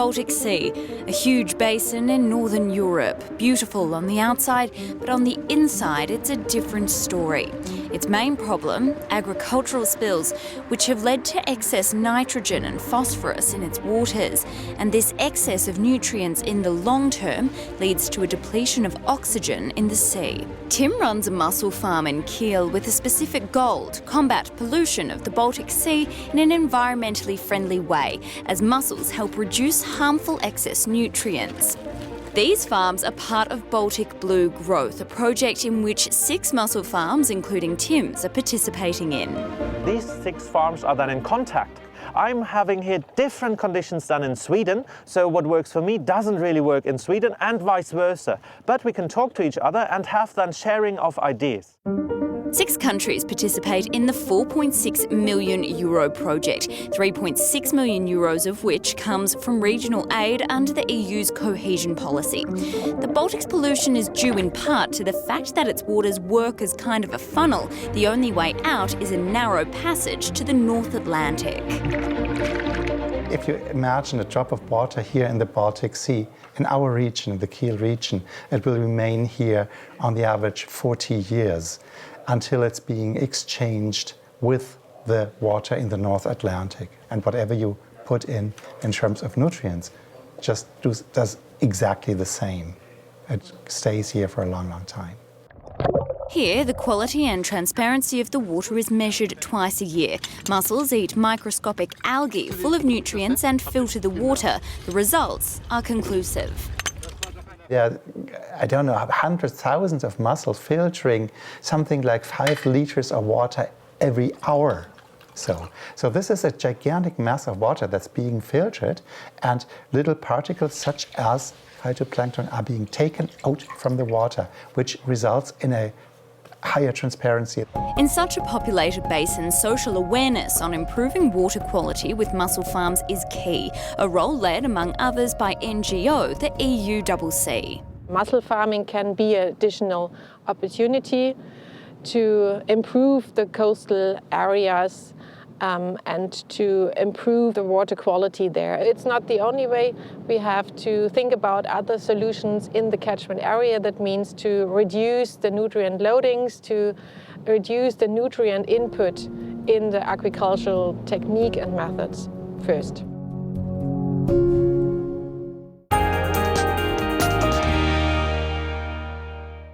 Baltic Sea, a huge basin in northern Europe. Beautiful on the outside, but on the inside it's a different story. Its main problem, agricultural spills, which have led to excess nitrogen and phosphorus in its waters. And this excess of nutrients in the long term leads to a depletion of oxygen in the sea. Tim runs a mussel farm in Kiel with a specific goal to combat pollution of the Baltic Sea in an environmentally friendly way, as mussels help reduce harmful excess nutrients. These farms are part of Baltic Blue Growth, a project in which 6 mussel farms, including Tim's, are participating in. These 6 farms are then in contact. I'm having here different conditions than in Sweden, so what works for me doesn't really work in Sweden and vice versa. But we can talk to each other and have then sharing of ideas. 6 countries participate in the €4.6 million project, €3.6 million of which comes from regional aid under the EU's cohesion policy. The Baltic's pollution is due in part to the fact that its waters work as kind of a funnel. The only way out is a narrow passage to the North Atlantic. If you imagine a drop of water here in the Baltic Sea, in our region, in the Kiel region, it will remain here on the average 40 years until it's being exchanged with the water in the North Atlantic. And whatever you put in terms of nutrients just does exactly the same. It stays here for a long, long time. Here, the quality and transparency of the water is measured twice a year. Mussels eat microscopic algae full of nutrients and filter the water. The results are conclusive. There are, I don't know, hundreds, thousands of mussels filtering something like 5 liters of water every hour. So this is a gigantic mass of water that's being filtered, and little particles such as phytoplankton are being taken out from the water, which results in a higher transparency. In such a populated basin, social awareness on improving water quality with mussel farms is key, a role led, among others, by NGO, the EUCC. Mussel farming can be an additional opportunity to improve the coastal areas and to improve the water quality there. It's not the only way. We have to think about other solutions in the catchment area. That means to reduce the nutrient loadings, to reduce the nutrient input in the agricultural technique and methods first.